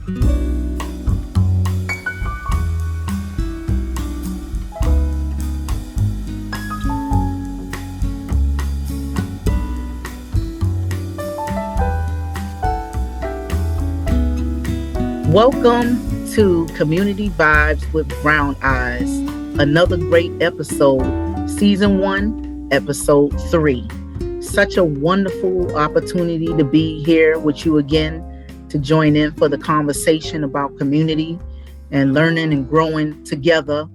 Welcome to Community Vibes with Brown Eyes, another great episode, Season 1, Episode 3. Such a wonderful opportunity to be here with you again, to join in for the conversation about community and learning and growing together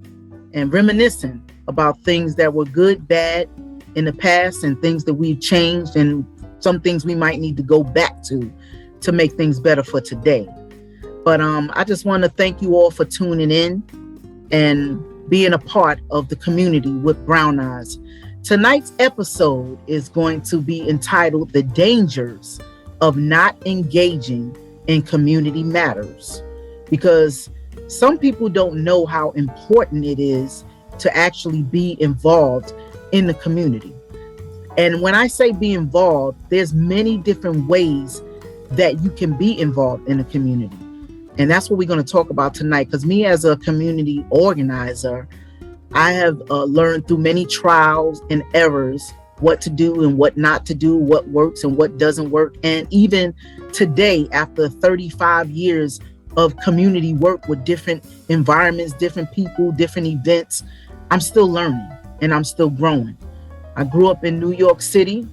and reminiscing about things that were good, bad in the past and things that we've changed and some things we might need to go back to make things better for today. But I just want to thank you all for tuning in and being a part of the community with Brown Eyes. Tonight's episode is going to be entitled The Dangers of Not Engaging in Community Matters, because some people don't know how important it is to actually be involved in the community. And when I say be involved, there's many different ways that you can be involved in a community. And that's what we're going to talk about tonight, because me as a community organizer, I have learned through many trials and errors what to do and what not to do, what works and what doesn't work. And even today, after 35 years of community work with different environments, different people, different events, I'm still learning and I'm still growing. I grew up in New York City,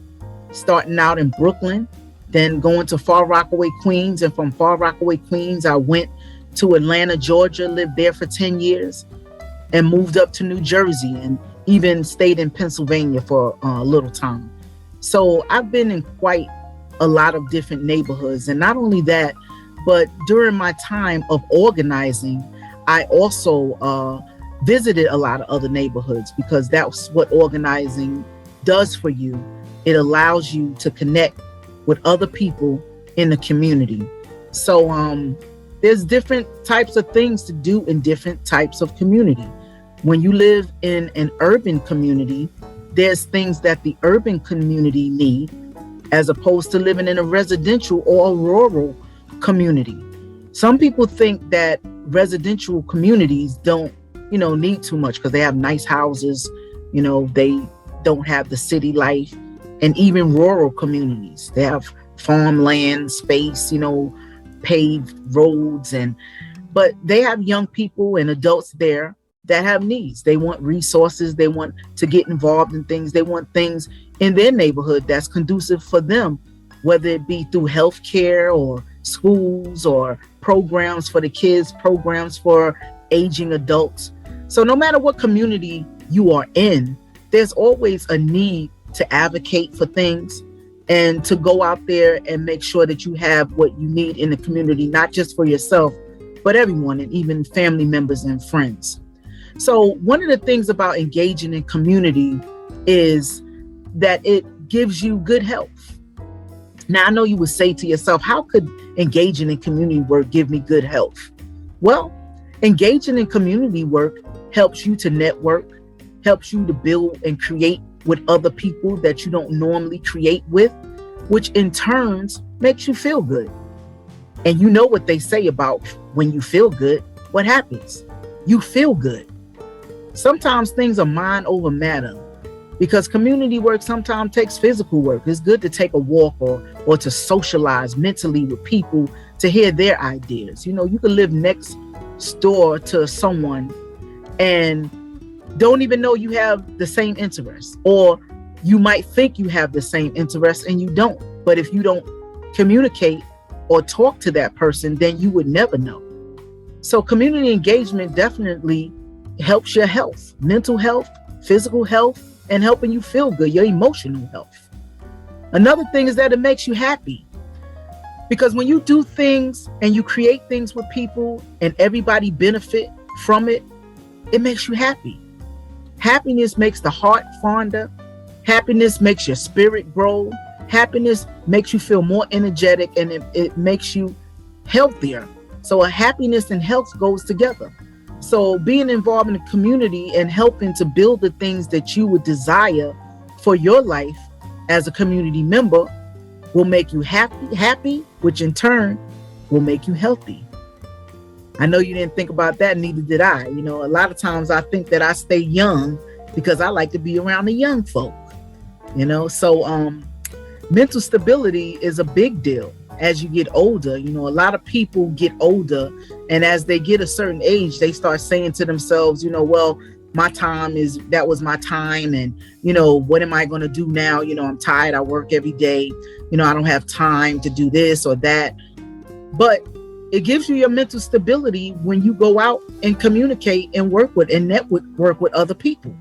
starting out in Brooklyn, then going to Far Rockaway, Queens. And from Far Rockaway, Queens, I went to Atlanta, Georgia, lived there for 10 years and moved up to New Jersey and even stayed in Pennsylvania for a little time. So I've been in quite a lot of different neighborhoods. And not only that, but during my time of organizing, I also visited a lot of other neighborhoods, because that's what organizing does for you. It allows you to connect with other people in the community. So there's different types of things to do in different types of community. When you live in an urban community, there's things that the urban community need, as opposed to living in a residential or a rural community. Some people think that residential communities don't, need too much because they have nice houses, they don't have the city life. And even rural communities, they have farmland space, paved roads, but they have young people and adults there that have needs. They want resources. They want to get involved in things. They want things in their neighborhood that's conducive for them, whether it be through healthcare or schools or programs for the kids, programs for aging adults. So no matter what community you are in, there's always a need to advocate for things and to go out there and make sure that you have what you need in the community, not just for yourself, but everyone, and even family members and friends. So one of the things about engaging in community is that it gives you good health. Now, I know you would say to yourself, how could engaging in community work give me good health? Well, engaging in community work helps you to network, helps you to build and create with other people that you don't normally create with, which in turns makes you feel good. And you know what they say about when you feel good, what happens? You feel good. Sometimes things are mind over matter, because community work sometimes takes physical work. It's good to take a walk or to socialize mentally with people to hear their ideas. You can live next door to someone and don't even know you have the same interests, or you might think you have the same interests and you don't. But if you don't communicate or talk to that person, then you would never know. So community engagement definitely helps your health, mental health, physical health, and helping you feel good, your emotional health. Another thing is that it makes you happy, because when you do things and you create things with people and everybody benefit from it, it makes you happy. Happiness makes the heart fonder. Happiness makes your spirit grow. Happiness makes you feel more energetic, and it makes you healthier. So happiness and health goes together. So being involved in the community and helping to build the things that you would desire for your life as a community member will make you happy, which in turn will make you healthy. I know you didn't think about that, neither did I. You know, a lot of times I think that I stay young because I like to be around the young folk, you know. So mental stability is a big deal as you get older. You know, a lot of people get older, and as they get a certain age, they start saying to themselves, you know, well, that was my time, and you know, what am I going to do now? You know, I'm tired, I work every day, you know, I don't have time to do this or that. But it gives you your mental stability when you go out and communicate and work with and work with other people.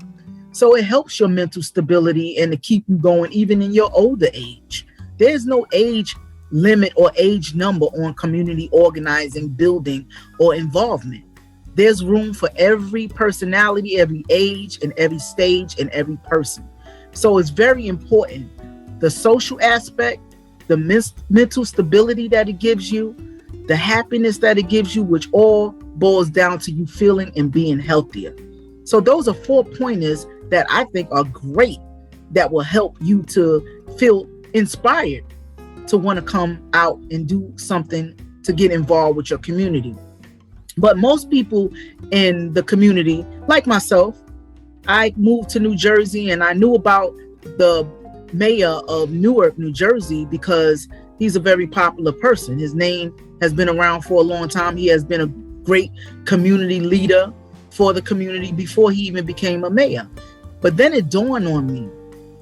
So it helps your mental stability and to keep you going even in your older age. There's no age limit or age number on community organizing, building, or involvement. There's room for every personality, every age, and every stage, and every person. So it's very important. The social aspect, the mental stability that it gives you, the happiness that it gives you, which all boils down to you feeling and being healthier. So those are 4 pointers that I think are great, that will help you to feel inspired to want to come out and do something to get involved with your community. But most people in the community, like myself, I moved to New Jersey and I knew about the mayor of Newark, New Jersey, because he's a very popular person. His name has been around for a long time. He has been a great community leader for the community before he even became a mayor. But then it dawned on me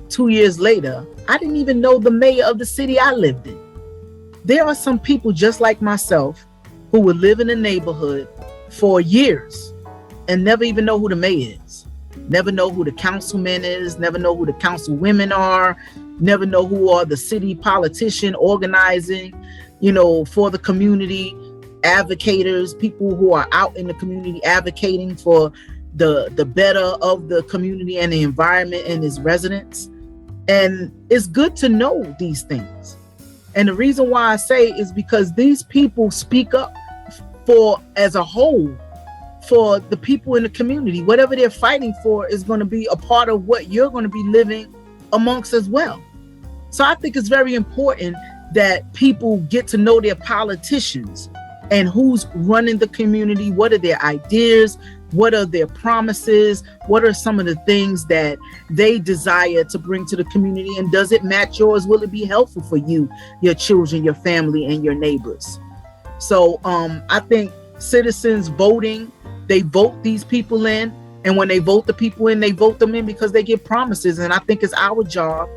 2 years later, I didn't even know the mayor of the city I lived in. There are some people just like myself who would live in a neighborhood for years and never even know who the mayor is, never know who the councilman is, never know who the councilwomen are, never know who are the city politician organizing, you know, for the community, advocators, people who are out in the community advocating for the better of the community and the environment and its residents. And it's good to know these things. And the reason why I say is because these people speak up for, as a whole, for the people in the community. Whatever they're fighting for is going to be a part of what you're going to be living amongst as well. So I think it's very important that people get to know their politicians and who's running the community. What are their ideas? What are their promises? What are some of the things that they desire to bring to the community? And does it match yours? Will it be helpful for you, your children, your family, and your neighbors? So I think citizens voting, they vote these people in. And when they vote the people in, they vote them in because they get promises. And I think it's our job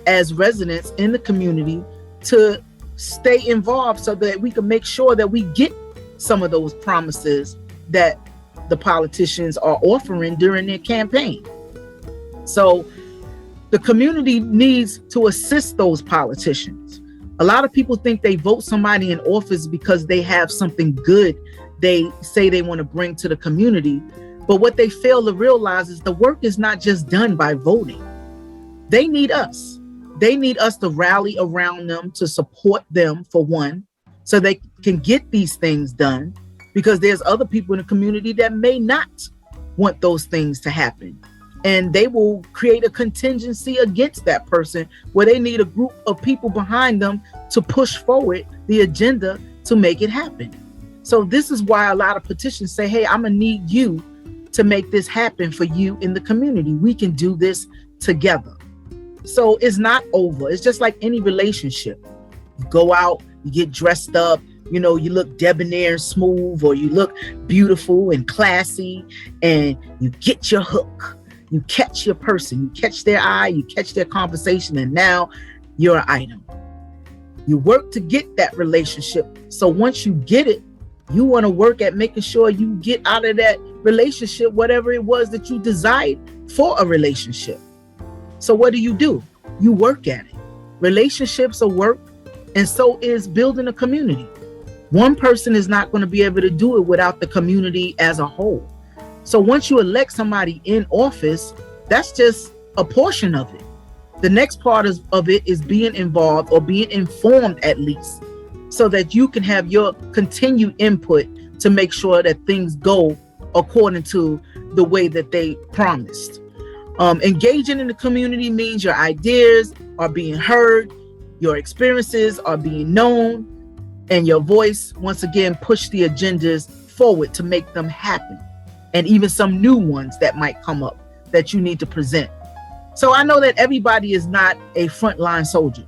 as residents in the community to stay involved so that we can make sure that we get some of those promises that the politicians are offering during their campaign. So the community needs to assist those politicians. A lot of people think they vote somebody in office because they have something good they say they want to bring to the community. But what they fail to realize is the work is not just done by voting. They need us. They need us to rally around them, to support them, for one, so they can get these things done, because there's other people in the community that may not want those things to happen. And they will create a contingency against that person where they need a group of people behind them to push forward the agenda to make it happen. So this is why a lot of petitions say, hey, I'm gonna need you to make this happen for you in the community. We can do this together. So it's not over. It's just like any relationship. You go out, you get dressed up, you know, you look debonair and smooth, or you look beautiful and classy, and you get your hook. You catch your person, you catch their eye, you catch their conversation, and now you're an item. You work to get that relationship. So once you get it, you want to work at making sure you get out of that relationship whatever it was that you desired for a relationship. So what do? You work at it. Relationships are work, and so is building a community. One person is not going to be able to do it without the community as a whole. So once you elect somebody in office, that's just a portion of it. The next part of it is being involved, or being informed at least, so that you can have your continued input to make sure that things go according to the way that they promised. Engaging in the community means your ideas are being heard, your experiences are being known, and your voice, once again, push the agendas forward to make them happen, and even some new ones that might come up that you need to present. So I know that everybody is not a frontline soldier.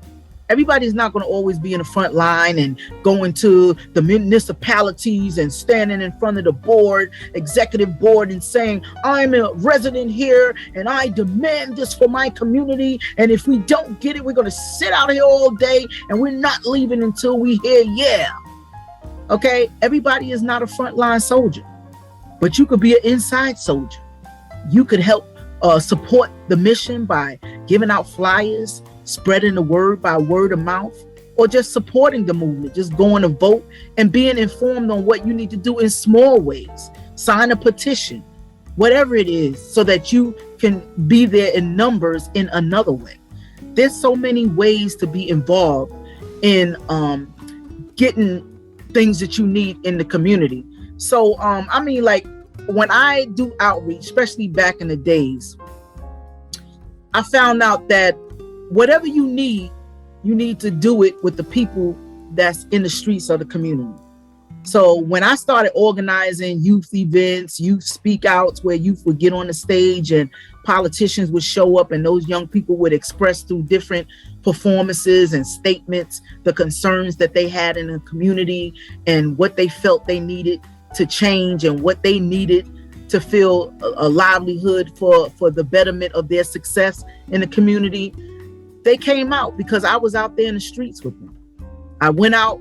Everybody's not going to always be in the front line and going to the municipalities and standing in front of the board, executive board, and saying, I'm a resident here and I demand this for my community. And if we don't get it, we're going to sit out here all day and we're not leaving until we hear yeah. Okay, everybody is not a frontline soldier, but you could be an inside soldier. You could help support the mission by giving out flyers, spreading the word by word of mouth, or just supporting the movement, just going to vote and being informed on what you need to do in small ways. Sign a petition, whatever it is, so that you can be there in numbers in another way. There's so many ways to be involved in getting things that you need in the community. So, like when I do outreach, especially back in the days, I found out that whatever you need to do it with the people that's in the streets of the community. So when I started organizing youth events, youth speak outs where youth would get on the stage and politicians would show up and those young people would express through different performances and statements the concerns that they had in the community and what they felt they needed to change and what they needed to feel a livelihood for the betterment of their success in the community. They came out because I was out there in the streets with them. I went out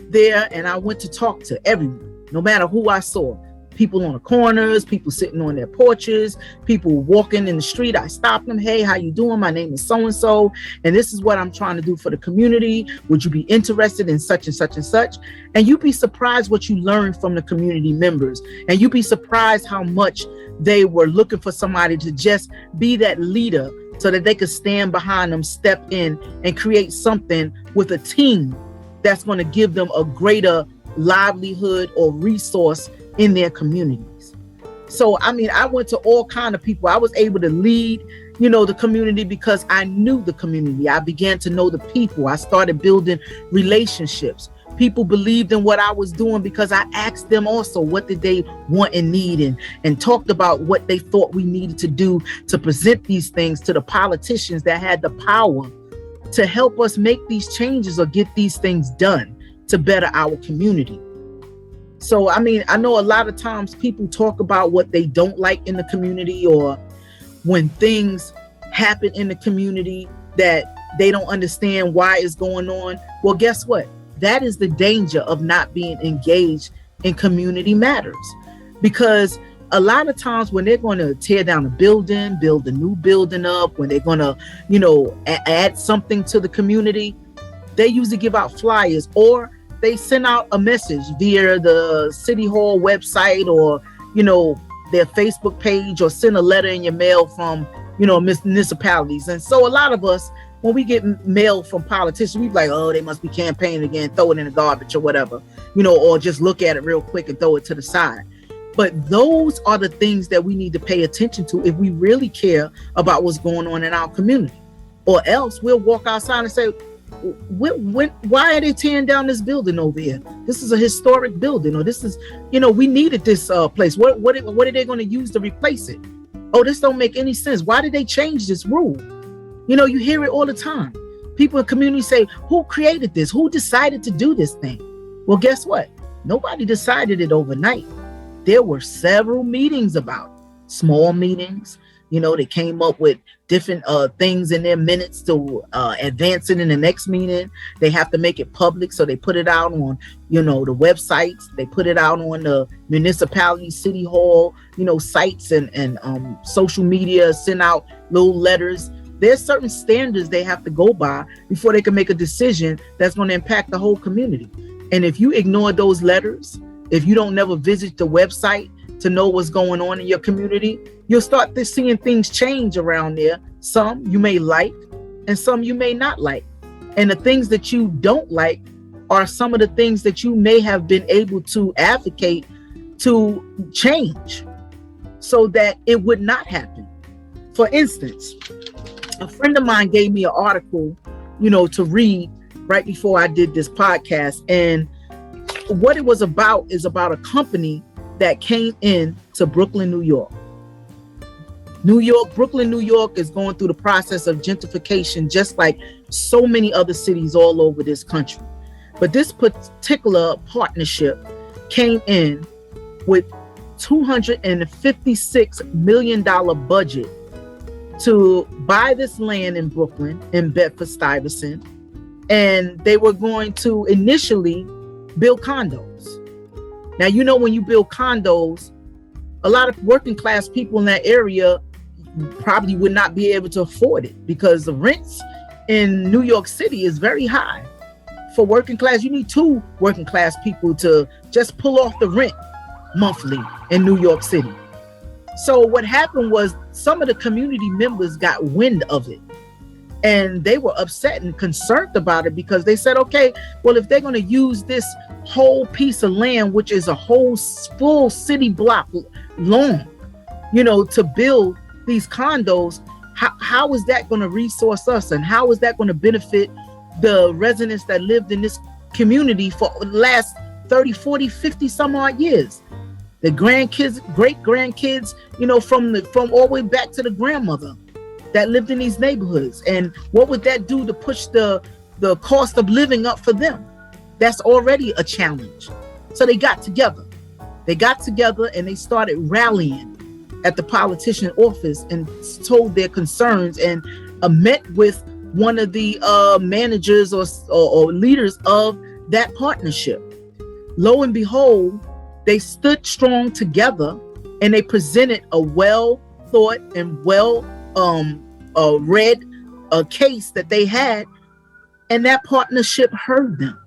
there and I went to talk to everyone, no matter who I saw. People on the corners, people sitting on their porches, people walking in the street. I stopped them. Hey, how you doing? My name is so-and-so, and this is what I'm trying to do for the community. Would you be interested in such and such and such? And you'd be surprised what you learn from the community members. And you'd be surprised how much they were looking for somebody to just be that leader so that they could stand behind them, step in, and create something with a team that's going to give them a greater livelihood or resource in their communities. So, I went to all kind of people. I was able to lead, the community because I knew the community. I began to know the people. I started building relationships. People believed in what I was doing because I asked them also what did they want and need and talked about what they thought we needed to do to present these things to the politicians that had the power to help us make these changes or get these things done to better our community. So, I know a lot of times people talk about what they don't like in the community or when things happen in the community that they don't understand why it's going on. Well, guess what? That is the danger of not being engaged in community matters. Because a lot of times when they're going to tear down a building, build a new building up, when they're going to, add something to the community, they usually give out flyers or they send out a message via the city hall website or, their Facebook page, or send a letter in your mail from, municipalities. And so a lot of us, when we get mail from politicians, we be like, oh, they must be campaigning again, throw it in the garbage or whatever, or just look at it real quick and throw it to the side. But those are the things that we need to pay attention to if we really care about what's going on in our community. Or else we'll walk outside and say, why are they tearing down this building over here? This is a historic building, or this is, we needed this place. What are they going to use to replace it? Oh, this don't make any sense. Why did they change this rule? You hear it all the time. People in community say, who created this? Who decided to do this thing? Well, guess what? Nobody decided it overnight. There were several meetings about it. Small meetings. They came up with different things in their minutes to advance it in the next meeting. They have to make it public, so they put it out on, the websites. They put it out on the municipality, city hall, sites and social media, send out little letters. There's certain standards they have to go by before they can make a decision that's going to impact the whole community. And if you ignore those letters, if you don't never visit the website to know what's going on in your community, you'll start seeing things change around there. Some you may like and some you may not like. And the things that you don't like are some of the things that you may have been able to advocate to change so that it would not happen. For instance, a friend of mine gave me an article, to read right before I did this podcast. And what it was about is about a company that came in to Brooklyn, New York. Brooklyn, New York is going through the process of gentrification, just like so many other cities all over this country. But this particular partnership came in with $256 million budget to buy this land in Brooklyn, in Bedford-Stuyvesant, and they were going to initially build condos. Now, you know, when you build condos, a lot of working class people in that area probably would not be able to afford it, because the rents in New York City is very high. For working class, you need 2 working class people to just pull off the rent monthly in New York City. So what happened was some of the community members got wind of it, and they were upset and concerned about it, because they said, okay, well, if they're going to use this whole piece of land, which is a whole full city block long, you know, to build these condos, how is that going to resource us, and how is that going to benefit the residents that lived in this community for the last 30, 40, 50 some odd years? The grandkids, great grandkids, you know, from all the way back to the grandmother that lived in these neighborhoods. And what would that do to push the cost of living up for them? That's already a challenge. So they got together and they started rallying at the politician office and told their concerns, and met with one of the managers or leaders of that partnership. Lo and behold, they stood strong together, and they presented a well thought and well read case that they had, and that partnership heard them.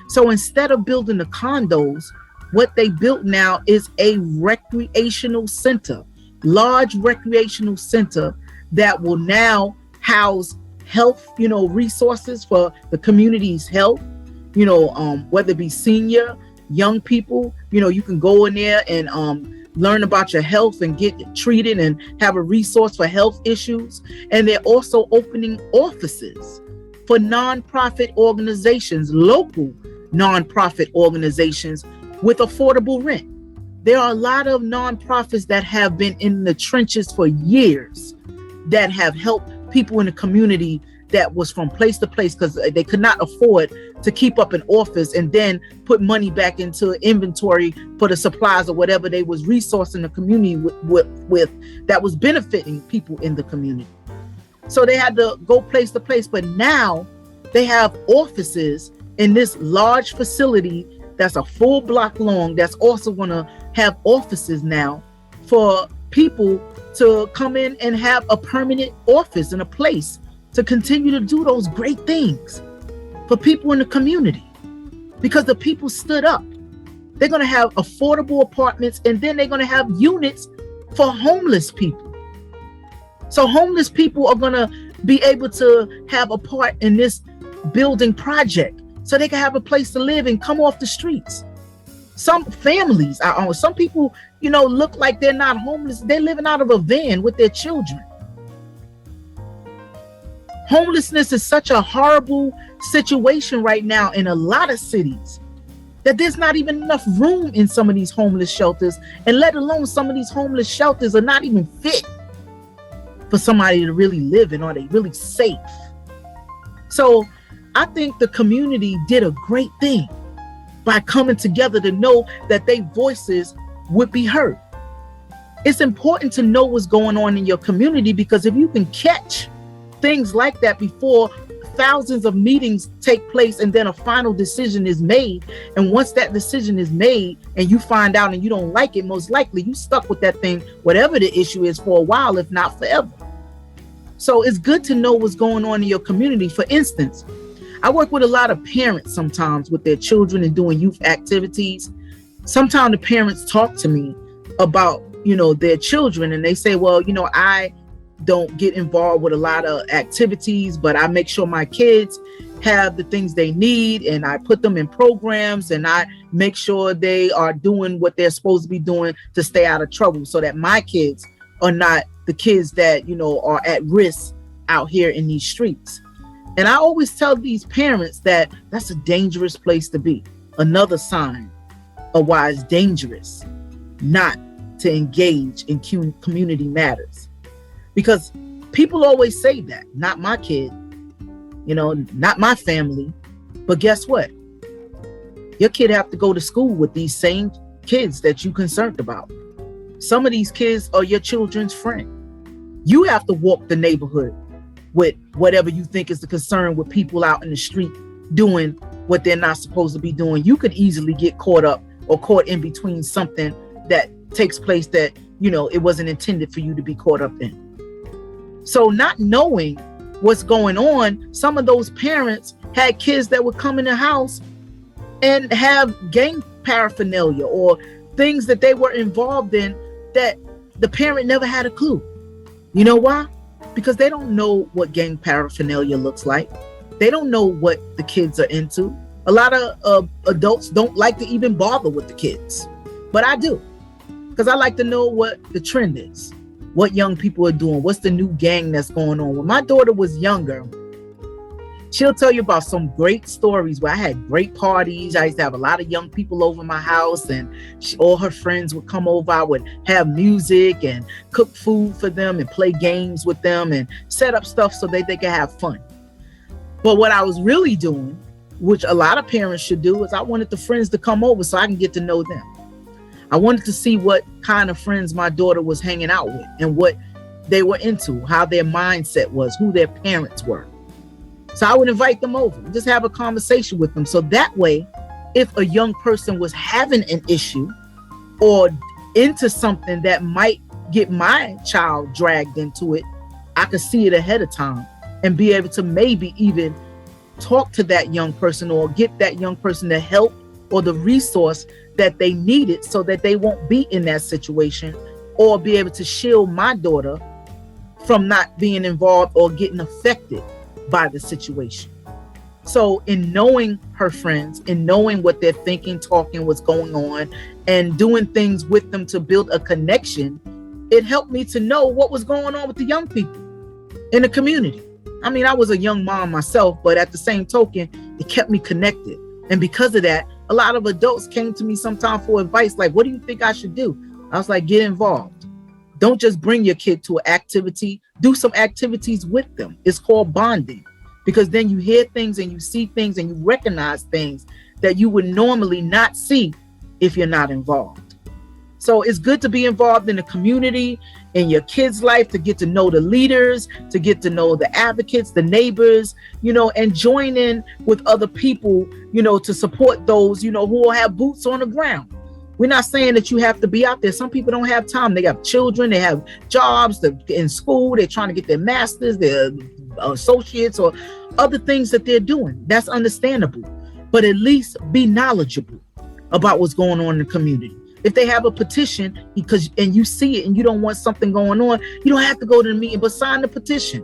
So instead of building the condos, what they built now is a recreational center, large recreational center that will now house health, you know, resources for the community's health, you know, whether it be senior, young people, you know, you can go in there and learn about your health and get treated and have a resource for health issues. And they're also opening offices for nonprofit organizations, local nonprofit organizations with affordable rent. There are a lot of nonprofits that have been in the trenches for years that have helped people in the community that was from place to place because they could not afford to keep up an office and then put money back into inventory for the supplies or whatever they was resourcing the community with that was benefiting people in the community. So they had to go place to place, but now they have offices in this large facility that's a full block long, that's also going to have offices now for people to come in and have a permanent office and a place to continue to do those great things for people in the community, because the people stood up. They're going to have affordable apartments, and then they're going to have units for homeless people. So homeless people are going to be able to have a part in this building project so they can have a place to live and come off the streets. Some families, some people, you know, look like they're not homeless. They're living out of a van with their children. Homelessness is such a horrible situation right now in a lot of cities that there's not even enough room in some of these homeless shelters, and let alone some of these homeless shelters are not even fit for somebody to really live in. Are they really safe? So I think the community did a great thing by coming together to know that their voices would be heard. It's important to know what's going on in your community, because if you can catch things like that before thousands of meetings take place and then a final decision is made, and once that decision is made and you find out and you don't like it, most likely you stuck with that thing, whatever the issue is, for a while, if not forever. So it's good to know what's going on in your community. For instance, I work with a lot of parents sometimes with their children and doing youth activities. Sometimes the parents talk to me about, you know, their children, and they say, well, you know, I don't get involved with a lot of activities, but I make sure my kids have the things they need, and I put them in programs, and I make sure they are doing what they're supposed to be doing to stay out of trouble, so that my kids are not the kids that, you know, are at risk out here in these streets. And I always tell these parents that that's a dangerous place to be. Another sign of why it's dangerous not to engage in community matters. Because people always say that, not my kid, not my family. But guess what? Your kid have to go to school with these same kids that you concerned about. Some of these kids are your children's friend. You have to walk the neighborhood with whatever you think is the concern with people out in the street doing what they're not supposed to be doing. You could easily get caught up or caught in between something that takes place that, it wasn't intended for you to be caught up in. So not knowing what's going on, some of those parents had kids that would come in the house and have gang paraphernalia or things that they were involved in that the parent never had a clue. You know why? Because they don't know what gang paraphernalia looks like. They don't know what the kids are into. A lot of adults don't like to even bother with the kids, but I do, because I like to know what the trend is, what young people are doing, what's the new gang that's going on. When my daughter was younger, she'll tell you about some great stories where I had great parties. I used to have a lot of young people over my house, and all her friends would come over. I would have music and cook food for them and play games with them and set up stuff so they could have fun. But what I was really doing, which a lot of parents should do, is I wanted the friends to come over so I can get to know them. I wanted to see what kind of friends my daughter was hanging out with and what they were into, how their mindset was, who their parents were. So I would invite them over, just have a conversation with them. So that way, if a young person was having an issue or into something that might get my child dragged into it, I could see it ahead of time and be able to maybe even talk to that young person or get that young person the help or the resource that they needed so that they won't be in that situation, or be able to shield my daughter from not being involved or getting affected by the situation. So in knowing her friends, in knowing what they're thinking, talking, what's going on, and doing things with them to build a connection, it helped me to know what was going on with the young people in the community. I mean, I was a young mom myself, but at the same token, it kept me connected. And because of that, a lot of adults came to me sometimes for advice, like, what do you think I should do? I was like, get involved. Don't just bring your kid to an activity, do some activities with them. It's called bonding, because then you hear things and you see things and you recognize things that you would normally not see if you're not involved. So it's good to be involved in the community, in your kids' life, to get to know the leaders, to get to know the advocates, the neighbors, and join in with other people, to support those, who will have boots on the ground. We're not saying that you have to be out there. Some people don't have time. They have children, they have jobs, they're in school, they're trying to get their masters, their associates, or other things that they're doing. That's understandable. But at least be knowledgeable about what's going on in the community. If they have a petition and you see it and you don't want something going on, you don't have to go to the meeting, but sign the petition.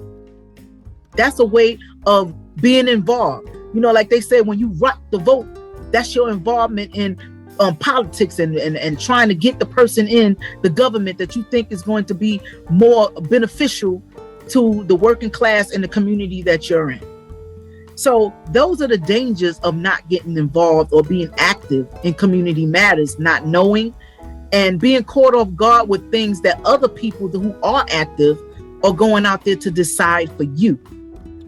That's a way of being involved. Like they said, when you rock the vote, that's your involvement in politics and trying to get the person in the government that you think is going to be more beneficial to the working class and the community that you're in. So those are the dangers of not getting involved or being active in community matters, not knowing, and being caught off guard with things that other people who are active are going out there to decide for you.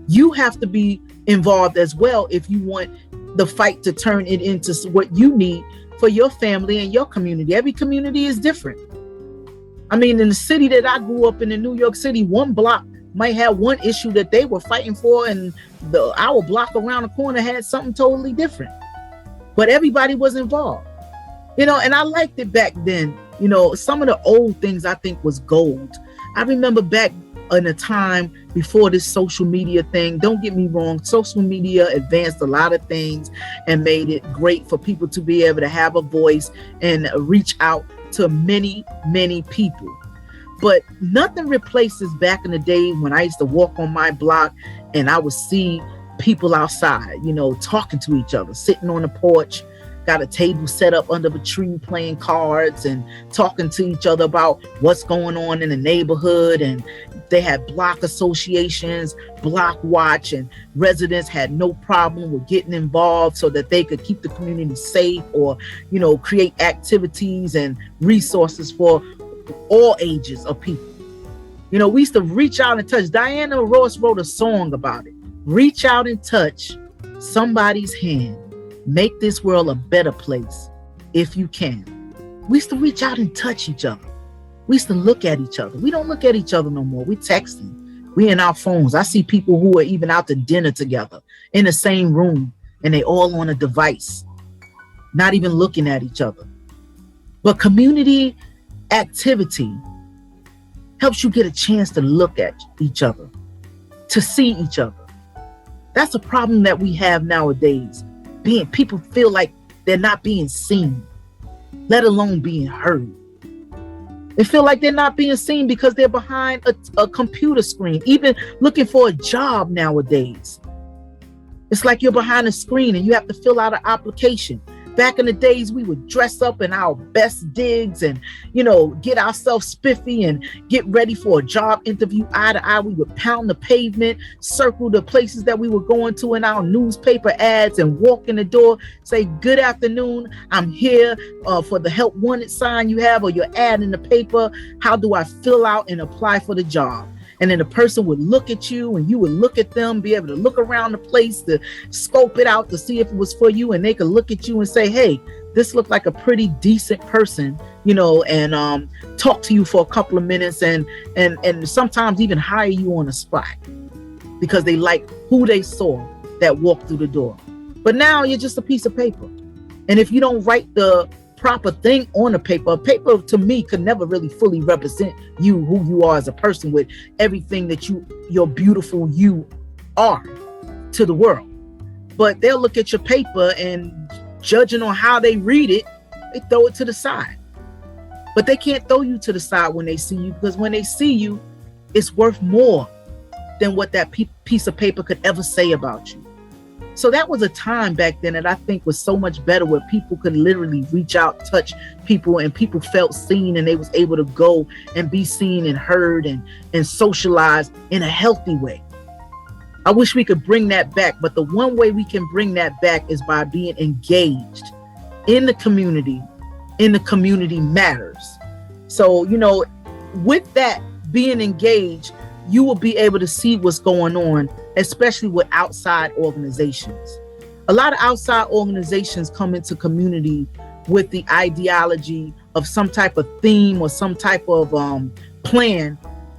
You have to be involved as well if you want the fight to turn it into what you need for your family and your community. Every community is different. I mean, in the city that I grew up in New York City, one block might have one issue that they were fighting for, and our block around the corner had something totally different. But everybody was involved, and I liked it back then. Some of the old things I think was gold. I remember back in a time before this social media thing. Don't get me wrong, social media advanced a lot of things and made it great for people to be able to have a voice and reach out to many, many people. But nothing replaces back in the day when I used to walk on my block and I would see people outside, talking to each other, sitting on the porch, got a table set up under the tree playing cards and talking to each other about what's going on in the neighborhood. And they had block associations, block watch, and residents had no problem with getting involved so that they could keep the community safe, or, create activities and resources for all ages of people. We used to reach out and touch. Diana Ross wrote a song about it. Reach out and touch somebody's hand. Make this world a better place if you can. We used to reach out and touch each other. We used to look at each other. We don't look at each other no more. We texting. We in our phones. I see people who are even out to dinner together in the same room, and they all on a device, not even looking at each other. But community activity helps you get a chance to look at each other, to see each other. That's a problem that we have nowadays. People feel like they're not being seen, let alone being heard. They feel like they're not being seen because they're behind a computer screen, even looking for a job nowadays. It's like you're behind a screen and you have to fill out an application. Back in the days, we would dress up in our best digs and, get ourselves spiffy and get ready for a job interview eye to eye. We would pound the pavement, circle the places that we were going to in our newspaper ads, and walk in the door, say, "Good afternoon, I'm here for the help wanted sign you have or your ad in the paper. How do I fill out and apply for the job?" And then the person would look at you and you would look at them, be able to look around the place to scope it out to see if it was for you. And they could look at you and say, "Hey, this looked like a pretty decent person," and talk to you for a couple of minutes and sometimes even hire you on the spot because they like who they saw that walked through the door. But now you're just a piece of paper. And if you don't write the proper thing on a paper to me could never really fully represent you, who you are as a person, with everything that your beautiful you are to the world. But they'll look at your paper and, judging on how they read it, they throw it to the side. But they can't throw you to the side when they see you, because when they see you, it's worth more than what that piece of paper could ever say about you. So that was a time back then that I think was so much better, where people could literally reach out, touch people, and people felt seen, and they was able to go and be seen and heard and socialize in a healthy way. I wish we could bring that back, but the one way we can bring that back is by being engaged in the community. In the community matters. So, with that being engaged, you will be able to see what's going on, especially with outside organizations. A lot of outside organizations come into community with the ideology of some type of theme or some type of plan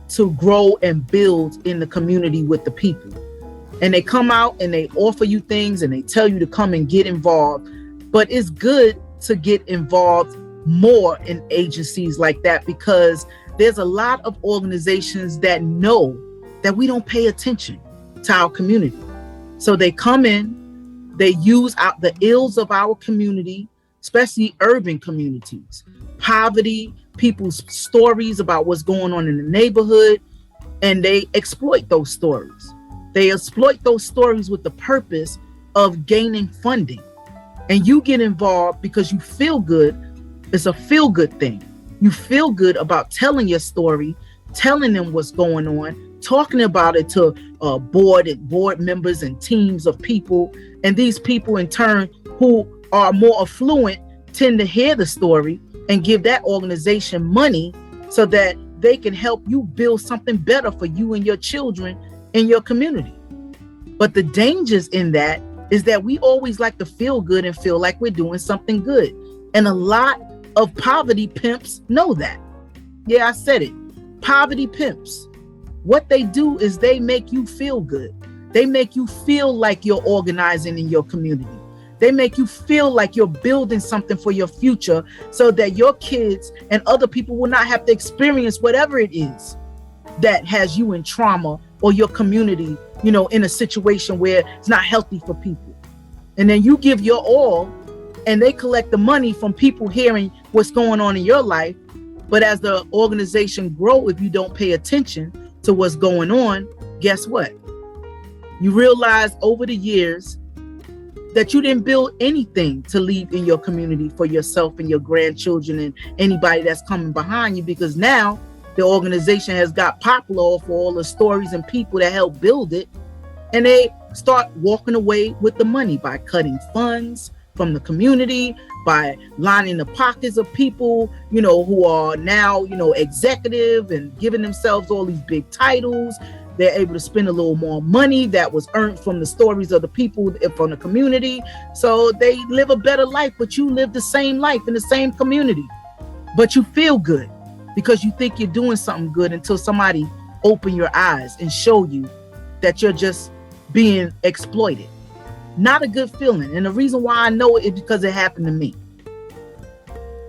to grow and build in the community with the people. And they come out and they offer you things and they tell you to come and get involved. But it's good to get involved more in agencies like that, because there's a lot of organizations that know that we don't pay attention to our community. So they come in, they use out the ills of our community, especially urban communities, poverty, people's stories about what's going on in the neighborhood, and they exploit those stories. They exploit those stories with the purpose of gaining funding. And you get involved because you feel good. It's a feel-good thing. You feel good about telling your story, telling them what's going on, talking about it to board members and teams of people. And these people in turn who are more affluent tend to hear the story and give that organization money so that they can help you build something better for you and your children in your community. But the dangers in that is that we always like to feel good and feel like we're doing something good. And a lot of poverty pimps know that. Yeah, I said it. Poverty pimps. What they do is they make you feel good. They make you feel like you're organizing in your community. They make you feel like you're building something for your future so that your kids and other people will not have to experience whatever it is that has you in trauma, or your community, in a situation where it's not healthy for people. And then you give your all and they collect the money from people hearing what's going on in your life. But as the organization grow, if you don't pay attention to what's going on, guess what? You realize over the years, that you didn't build anything to leave in your community for yourself and your grandchildren and anybody that's coming behind you, because now the organization has got popular for all the stories and people that helped build it, and they start walking away with the money by cutting funds from the community, by lining the pockets of people, who are now, executive and giving themselves all these big titles. They're able to spend a little more money that was earned from the stories of the people from the community. So they live a better life, but you live the same life in the same community. But you feel good because you think you're doing something good until somebody open your eyes and show you that you're just being exploited. Not a good feeling. And the reason why I know it is because it happened to me.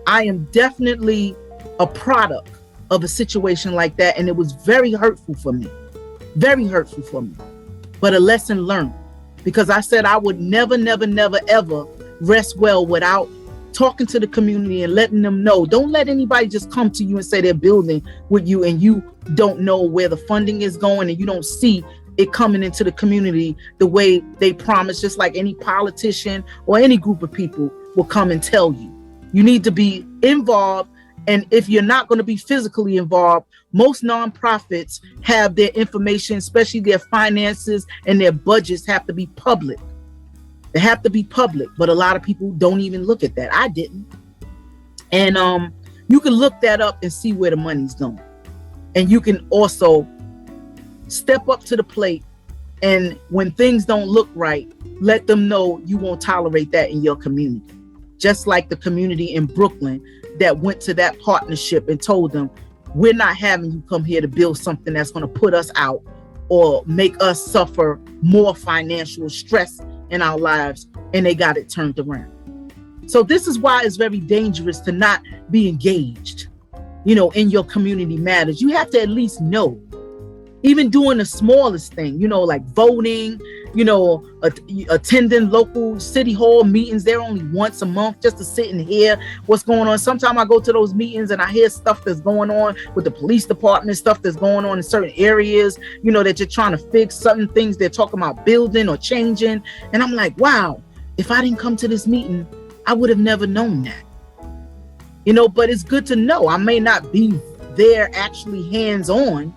I am definitely a product of a situation like that. And it was very hurtful for me. Very hurtful for me. But a lesson learned. Because I said I would never, ever rest well without talking to the community and letting them know. Don't let anybody just come to you and say they're building with you and you don't know where the funding is going and you don't see it coming into the community the way they promise, just like any politician or any group of people will come and tell you. You need to be involved. And if you're not going to be physically involved, most nonprofits have their information, especially their finances and their budgets have to be public. They have to be public, but a lot of people don't even look at that. I didn't. And you can look that up and see where the money's going. And you can also step up to the plate, and when things don't look right, let them know you won't tolerate that in your community. Just like the community in Brooklyn that went to that partnership and told them, we're not having you come here to build something that's going to put us out or make us suffer more financial stress in our lives, and they got it turned around. So this is why it's very dangerous to not be engaged, in your community matters. You have to at least know. Even doing the smallest thing, like voting, attending local city hall meetings. They're only once a month just to sit and hear what's going on. Sometimes I go to those meetings and I hear stuff that's going on with the police department, stuff that's going on in certain areas, that you're trying to fix, certain things they're talking about building or changing. And I'm like, wow, if I didn't come to this meeting, I would have never known that. But it's good to know. I may not be there actually hands-on,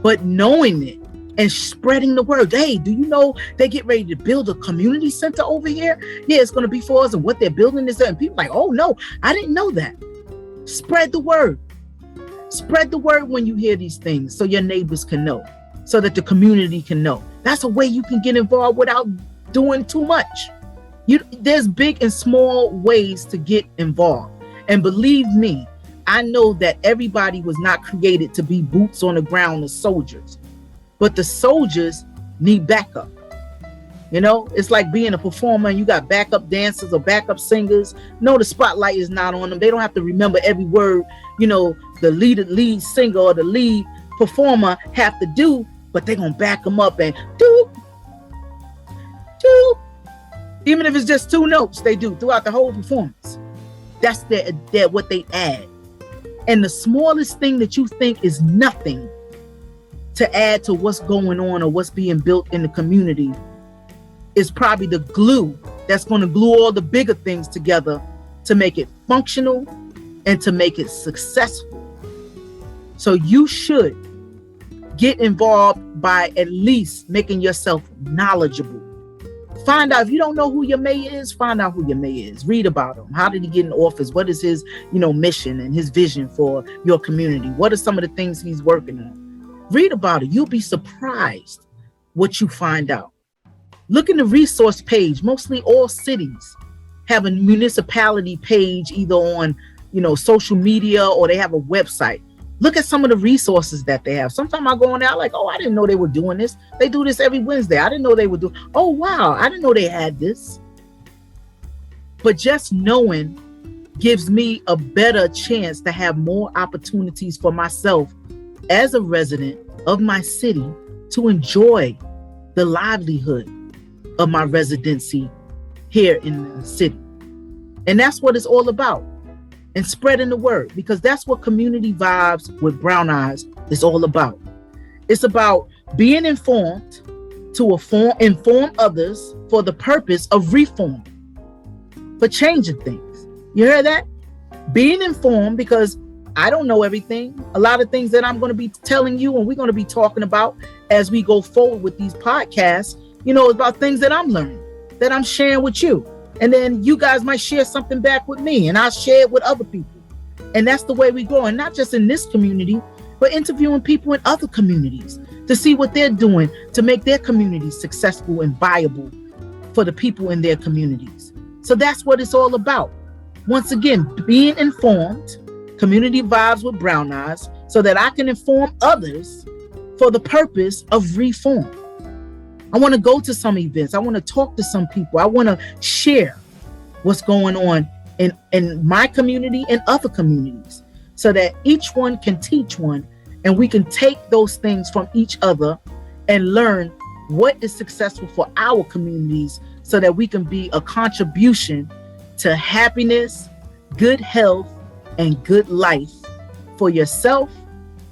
but knowing it and spreading the word. Hey, do you know they get ready to build a community center over here? Yeah, it's going to be for us, and what they're building is that. And people are like, oh no, I didn't know that. Spread the word. Spread the word when you hear these things so your neighbors can know, so that the community can know. That's a way you can get involved without doing too much. There's big and small ways to get involved. And believe me, I know that everybody was not created to be boots on the ground as soldiers, but the soldiers need backup. It's like being a performer and you got backup dancers or backup singers. No, the spotlight is not on them. They don't have to remember every word, the lead singer or the lead performer have to do, but they're going to back them up and do. Even if it's just two notes they do throughout the whole performance. That's what they add. And the smallest thing that you think is nothing to add to what's going on or what's being built in the community is probably the glue that's going to glue all the bigger things together to make it functional and to make it successful. So you should get involved by at least making yourself knowledgeable. Find out, if you don't know who your mayor is, find out who your mayor is. Read about him. How did he get in office? What is his, mission and his vision for your community? What are some of the things he's working on? Read about it. You'll be surprised what you find out. Look in the resource page. Mostly all cities have a municipality page, either on, social media, or they have a website. Look at some of the resources that they have. Sometimes I go on there, like, oh, I didn't know they were doing this. They do this every Wednesday. I didn't know they would do. Oh, wow. I didn't know they had this. But just knowing gives me a better chance to have more opportunities for myself as a resident of my city to enjoy the livelihood of my residency here in the city. And that's what it's all about. And spreading the word, because that's what Community Vibes with Brown Eyes is all about. It's about being informed, to inform others for the purpose of reform, for changing things. You hear that? Being informed, because I don't know everything. A lot of things that I'm going to be telling you and we're going to be talking about as we go forward with these podcasts, about things that I'm learning, that I'm sharing with you. And then you guys might share something back with me and I'll share it with other people. And that's the way we grow. And not just in this community, but interviewing people in other communities to see what they're doing to make their communities successful and viable for the people in their communities. So that's what it's all about. Once again, being informed, community vibes with brown eyes, so that I can inform others for the purpose of reform. I want to go to some events. I want to talk to some people. I want to share what's going on in my community and other communities, so that each one can teach one and we can take those things from each other and learn what is successful for our communities, so that we can be a contribution to happiness, good health, and good life for yourself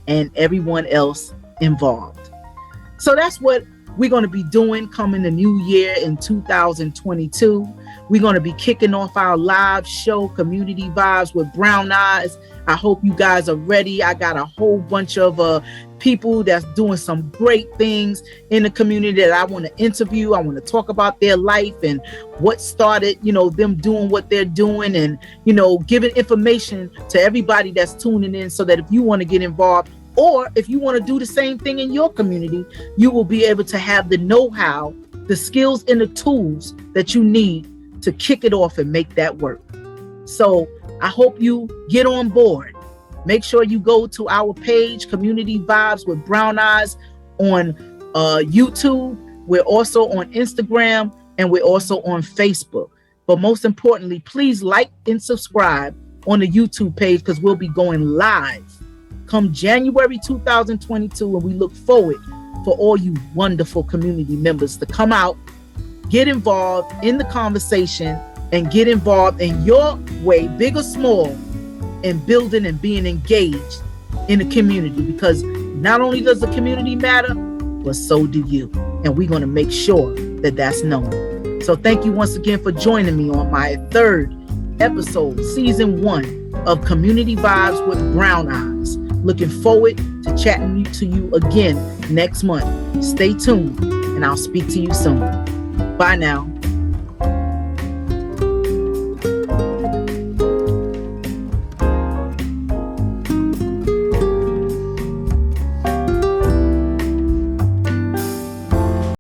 and everyone else involved. So that's what we're going to be doing coming the new year in 2022. We're going to be kicking off our live show, Community Vibes with Brown Eyes. I hope you guys are ready. I got a whole bunch of people that's doing some great things in the community that I want to interview. I want to talk about their life and what started, them doing what they're doing, and, giving information to everybody that's tuning in, so that if you want to get involved, or if you want to do the same thing in your community, you will be able to have the know-how, the skills, and the tools that you need to kick it off and make that work. So I hope you get on board. Make sure you go to our page, Community Vibes with Brown Eyes, on YouTube. We're also on Instagram, and we're also on Facebook. But most importantly, please like and subscribe on the YouTube page, because we'll be going live come January 2022, and we look forward for all you wonderful community members to come out, get involved in the conversation, and get involved in your way, big or small, in building and being engaged in the community, because not only does the community matter, but so do you. And we're going to make sure that that's known. So thank you once again for joining me on my third episode, season 1 of Community Vibes with Brown Eyes. Looking forward to chatting to you again next month. Stay tuned, and I'll speak to you soon. Bye now.